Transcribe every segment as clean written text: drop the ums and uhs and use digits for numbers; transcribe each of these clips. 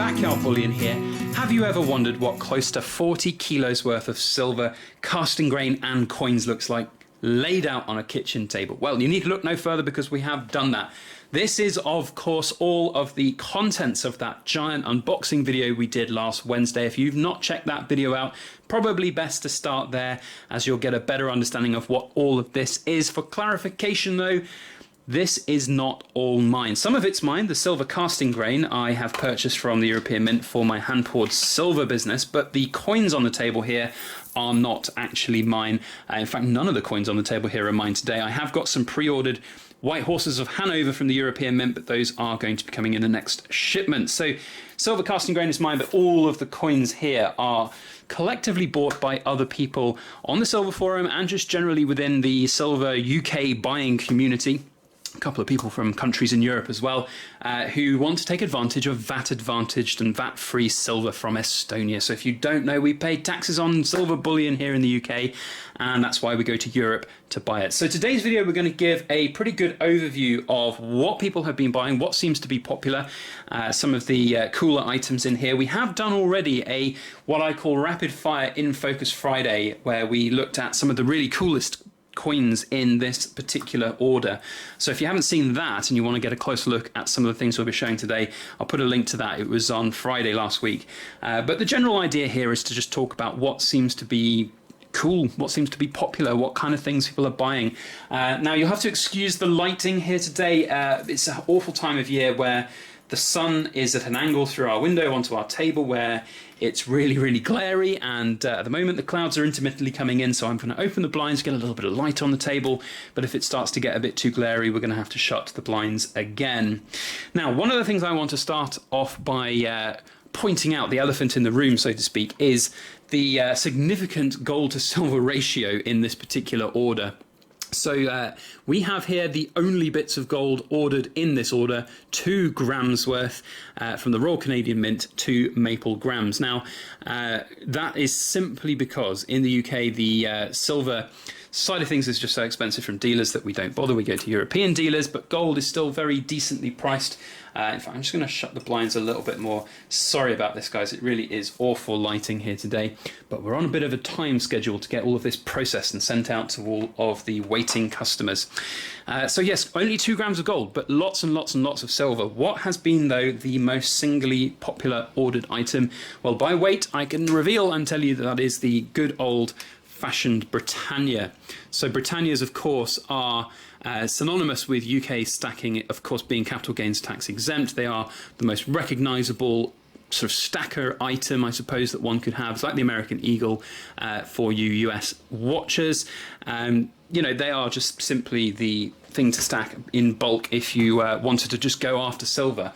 Backyard Bullion here. Have you ever wondered what close to 40 kilos worth of silver, casting grain and coins looks like laid out on a kitchen table? Well, you need to look no further because we have done that. This is, of course, all of the contents of that giant unboxing video we did last Wednesday. If you've not checked that video out, probably best to start there as you'll get a better understanding of what all of this is. For clarification though, this is not all mine. Some of it's mine. The silver casting grain I have purchased from the European Mint for my hand-poured silver business, but the coins on the table here are not actually mine. In fact, none of the coins on the table here are mine today. I have got some pre-ordered White Horses of Hanover from the European Mint, but those are going to be coming in the next shipment. So silver casting grain is mine, but all of the coins here are collectively bought by other people on the silver forum and just generally within the silver UK buying community. A couple of people from countries in Europe as well who want to take advantage of VAT-advantaged and VAT-free silver from Estonia. So if you don't know, we pay taxes on silver bullion here in the UK, and that's why we go to Europe to buy it. So today's video, we're going to give a pretty good overview of what people have been buying, what seems to be popular, some of the cooler items in here. We have done already a what I call Rapid Fire In Focus Friday, where we looked at some of the really coolest coins in this particular order. So if you haven't seen that and you want to get a closer look at some of the things we'll be showing today, I'll put a link to that. It was on Friday last week. But the general idea here is to just talk about what seems to be cool, what seems to be popular, what kind of things people are buying. Now you'll have to excuse the lighting here today. It's an awful time of year where the sun is at an angle through our window onto our table where it's really, really glary, and at the moment the clouds are intermittently coming in, so I'm going to open the blinds, get a little bit of light on the table, but if it starts to get a bit too glary, we're going to have to shut the blinds again. Now, one of the things I want to start off by pointing out, the elephant in the room, so to speak, is the significant gold to silver ratio in this particular order. So we have here the only bits of gold ordered in this order, 2 grams worth from the Royal Canadian Mint, 2 maple grams. Now that is simply because in the UK the silver side of things is just so expensive from dealers that we don't bother. We go to European dealers, but gold is still very decently priced. In fact, I'm just going to shut the blinds a little bit more. Sorry about this, guys. It really is awful lighting here today, but we're on a bit of a time schedule to get all of this processed and sent out to all of the waiting customers. So yes, only 2 grams of gold, but lots and lots and lots of silver. What has been, though, the most singly popular ordered item? Well, by weight, I can reveal and tell you that is the good old fashioned Britannia. So Britannias, of course, are synonymous with UK stacking, of course, being capital gains tax exempt. They are the most recognisable sort of stacker item, I suppose, that one could have. It's like the American Eagle for you US watchers. You know, they are just simply the thing to stack in bulk if you wanted to just go after silver.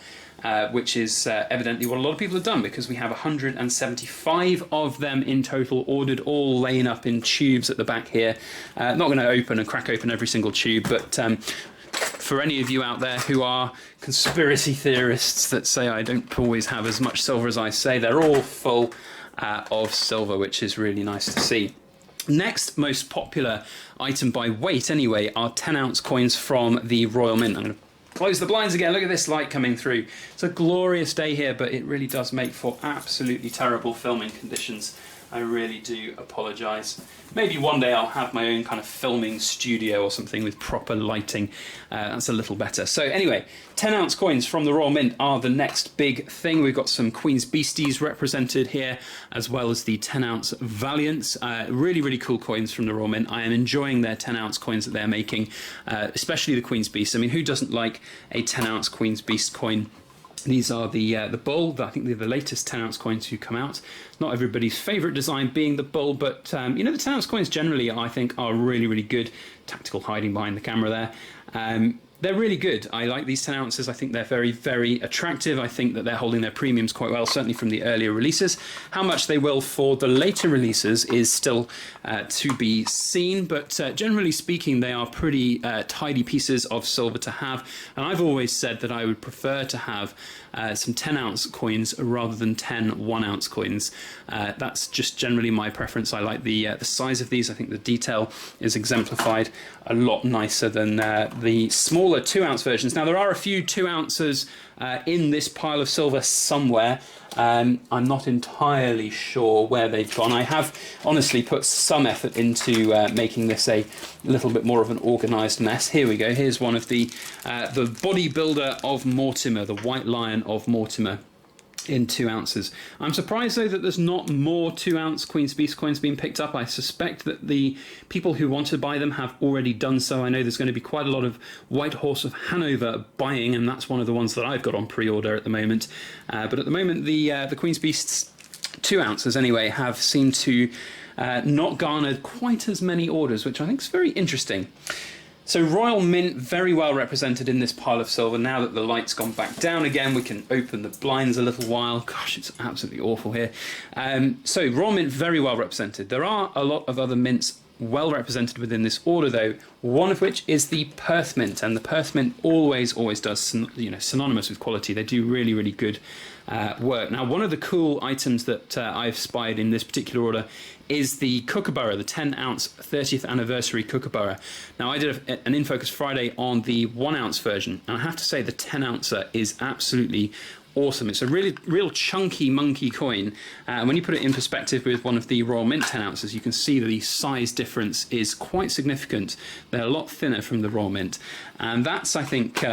Which is evidently what a lot of people have done, because we have 175 of them in total ordered, all laying up in tubes at the back here. Not going to open and crack open every single tube, but for any of you out there who are conspiracy theorists that say I don't always have as much silver as I say, they're all full of silver, which is really nice to see. Next most popular item by weight anyway are 10-ounce coins from the Royal Mint. I'm going to close the blinds again. Look at this light coming through. It's a glorious day here, but it really does make for absolutely terrible filming conditions. I really do apologise. Maybe one day I'll have my own kind of filming studio or something with proper lighting. That's a little better. So anyway, 10-ounce coins from the Royal Mint are the next big thing. We've got some Queen's Beasties represented here, as well as the 10-ounce Valiants. Really, really cool coins from the Royal Mint. I am enjoying their 10-ounce coins that they're making, especially the Queen's Beast. I mean, who doesn't like a 10-ounce Queen's Beast coin? These are the bull. I think they're the latest 10-ounce coins to come out. Not everybody's favourite design being the bull, but you know, the 10-ounce coins generally, I think, are really, really good. Tactical hiding behind the camera there. They're really good. I like these 10 ounces. I think they're very, very attractive. I think that they're holding their premiums quite well, certainly from the earlier releases. How much they will for the later releases is still to be seen, but generally speaking, they are pretty tidy pieces of silver to have. And I've always said that I would prefer to have some 10-ounce coins rather than 10 1-ounce coins. That's just generally my preference. I like the size of these. I think the detail is exemplified a lot nicer than the smaller smaller 2-ounce versions. Now there are a few 2 ounces in this pile of silver somewhere. I'm not entirely sure where they've gone. I have honestly put some effort into making this a little bit more of an organised mess. Here we go. Here's one of the bodybuilder of Mortimer, the White Lion of Mortimer, in 2 ounces. I'm surprised though that there's not more 2-ounce Queen's Beast coins being picked up. I suspect that the people who want to buy them have already done so. I know there's going to be quite a lot of White Horse of Hanover buying, and that's one of the ones that I've got on pre-order at the moment. But at the moment, the Queen's Beasts 2 ounces anyway have seemed to not garnered quite as many orders, which I think is very interesting. So Royal Mint, very well represented in this pile of silver. Now that the light's gone back down again, we can open the blinds a little while. Gosh, it's absolutely awful here. So Royal Mint, very well represented. There are a lot of other mints well represented within this order though, one of which is the Perth Mint, and the Perth Mint always does, synonymous with quality. They do really good work. Now, one of the cool items that I've spied in this particular order is the Kookaburra, the 10-ounce 30th Anniversary Kookaburra. Now, I did an In Focus Friday on the 1-ounce version, and I have to say the 10-ouncer is absolutely awesome. It's a real chunky monkey coin. When you put it in perspective with one of the Royal Mint 10 ounces, you can see that the size difference is quite significant. They're a lot thinner from the Royal Mint, and that's, I think,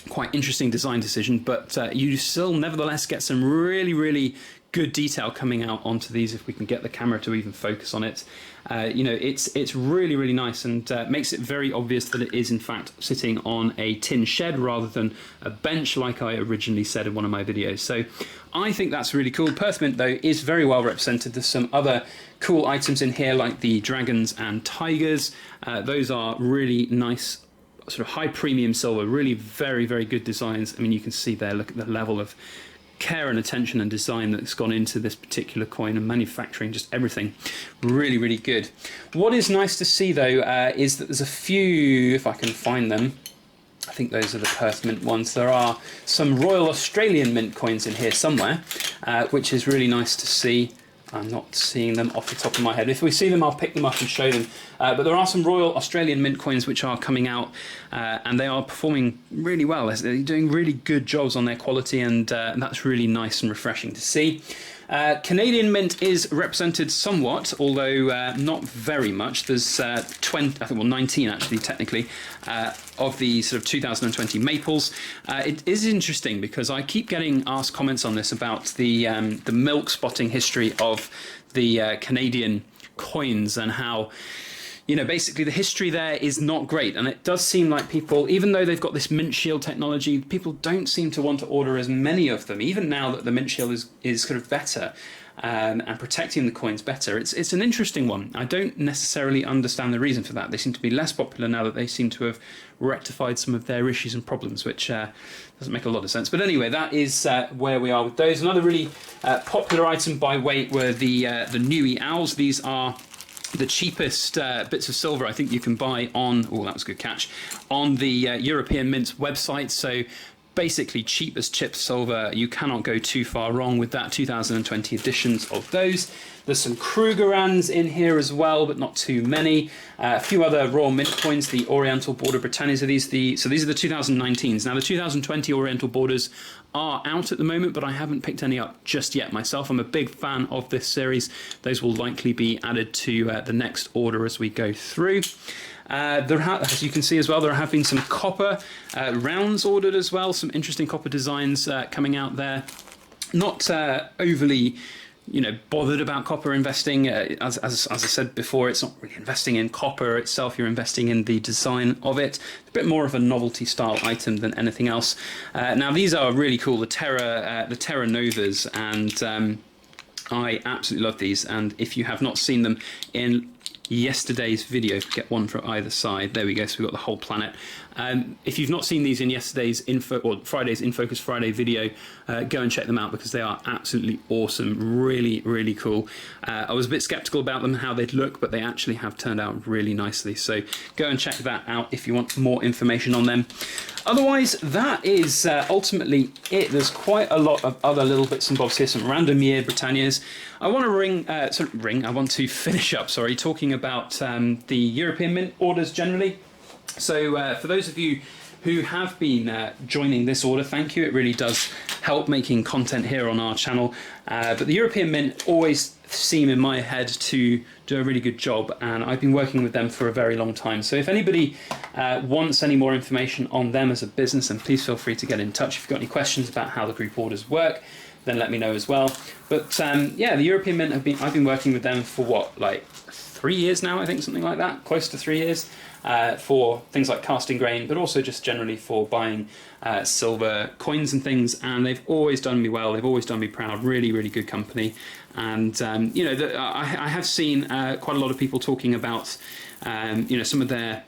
quite interesting design decision, but you still nevertheless get some really good detail coming out onto these if we can get the camera to even focus on it. It's really nice, and makes it very obvious that it is in fact sitting on a tin shed rather than a bench like I originally said in one of my videos. So I think that's really cool. Perth Mint though is very well represented. There's some other cool items in here like the dragons and tigers. Those are really nice sort of high premium silver, really very good designs. I mean, you can see there, look at the level of care and attention and design that's gone into this particular coin, and manufacturing, just everything really good. What is nice to see though is that there's a few, if I can find them, I think those are the Perth Mint ones. There are some Royal Australian Mint coins in here somewhere, which is really nice to see. I'm not seeing them off the top of my head. If we see them, I'll pick them up and show them. But there are some Royal Australian Mint coins which are coming out, and they are performing really well. They're doing really good jobs on their quality, and that's really nice and refreshing to see. Canadian Mint is represented somewhat, although not very much. There's 19 actually, technically, of the sort of 2020 maples. It is interesting because I keep getting asked comments on this about the milk spotting history of the Canadian coins, and how, basically the history there is not great, and it does seem like people, even though they've got this mint shield technology, people don't seem to want to order as many of them, even now that the mint shield is sort of better and protecting the coins better. It's an interesting one. I don't necessarily understand the reason for that. They seem to be less popular now that they seem to have rectified some of their issues and problems, which doesn't make a lot of sense. But anyway, that is where we are with those. Another really popular item by weight were the Nui Owls. These are the cheapest bits of silver I think you can buy on, oh, that was a good catch, on the European Mint's website. So basically cheap as chips silver. You cannot go too far wrong with that. 2020 editions of those. There's some Krugerrands in here as well, but not too many. A few other Royal Mint coins, the Oriental Border Britannias. So these are the 2019s. Now the 2020 Oriental Borders are out at the moment, but I haven't picked any up just yet myself. I'm a big fan of this series. Those will likely be added to the next order as we go through. As you can see as well, there have been some copper rounds ordered as well. Some interesting copper designs coming out there. Not overly bothered about copper investing. As I said before, it's not really investing in copper itself. You're investing in the design of it. It's a bit more of a novelty style item than anything else. Now these are really cool. The Terra Novas, and I absolutely love these. And if you have not seen them in yesterday's video, get one for either side. There we go. So we've got the whole planet. If you've not seen these in yesterday's Friday's In Focus Friday video, go and check them out because they are absolutely awesome. Really cool. I was a bit skeptical about them and how they'd look, but they actually have turned out really nicely. So go and check that out if you want more information on them. Otherwise, that is ultimately it. There's quite a lot of other little bits and bobs here. Some random year Britannias. I want to I want to finish up. Sorry, talking about the European Mint orders generally. So for those of you who have been joining this order. Thank you. It really does help making content here on our channel. But the European Mint always seem in my head to do a really good job, and I've been working with them for a very long time. So if anybody wants any more information on them as a business, then please feel free to get in touch. If you've got any questions about how the group orders work, then let me know as well. But yeah, the European Mint I've been working with them for what, like 3 years now, I think, something like that, close to 3 years, for things like casting grain, but also just generally for buying silver coins and things. And they've always done me well. They've always done me proud. Really, really good company. And you know, I have seen quite a lot of people talking about you know, some of their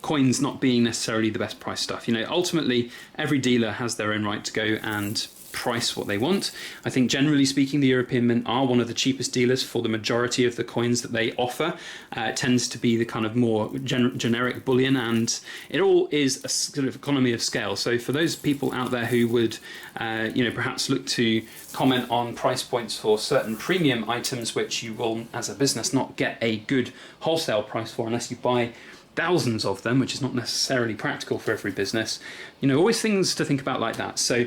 coins not being necessarily the best price stuff. You know, ultimately every dealer has their own right to go and price what they want. I think generally speaking, the European Mint are one of the cheapest dealers for the majority of the coins that they offer. It tends to be the kind of more generic bullion, and it all is a sort of economy of scale. So for those people out there who would you know, perhaps look to comment on price points for certain premium items, which you will as a business not get a good wholesale price for unless you buy thousands of them, which is not necessarily practical for every business. You know, always things to think about like that. So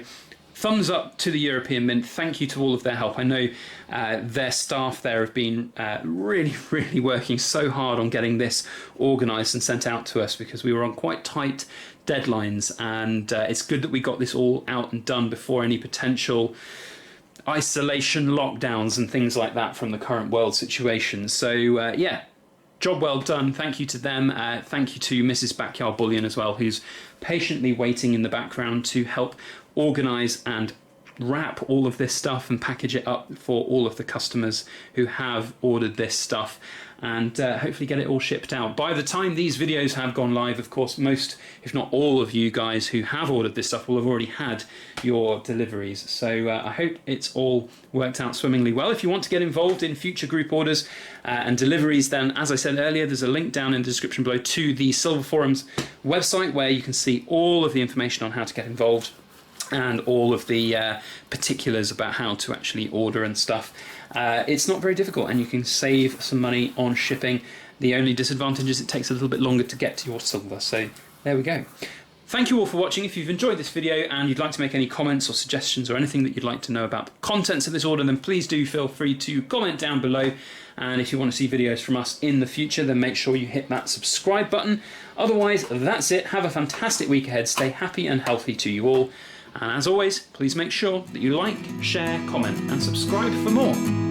thumbs up to the European Mint. Thank you to all of their help. I know their staff there have been really, really working so hard on getting this organised and sent out to us, because we were on quite tight deadlines, and it's good that we got this all out and done before any potential isolation lockdowns and things like that from the current world situation. So yeah, job well done. Thank you to them. Thank you to Mrs. Backyard Bullion as well, who's patiently waiting in the background to help organise and wrap all of this stuff and package it up for all of the customers who have ordered this stuff, and hopefully get it all shipped out. By the time these videos have gone live, of course, most, if not all of you guys who have ordered this stuff will have already had your deliveries. So I hope it's all worked out swimmingly well. If you want to get involved in future group orders and deliveries, then as I said earlier, there's a link down in the description below to the Silver Forum's website, where you can see all of the information on how to get involved and all of the particulars about how to actually order and stuff. It's not very difficult, and you can save some money on shipping. The only disadvantage is it takes a little bit longer to get to your silver. So there we go. Thank you all for watching. If you've enjoyed this video and you'd like to make any comments or suggestions or anything that you'd like to know about the contents of this order, then please do feel free to comment down below. And if you want to see videos from us in the future, then make sure you hit that subscribe button. Otherwise, that's it. Have a fantastic week ahead. Stay happy and healthy to you all. And as always, please make sure that you like, share, comment and subscribe for more.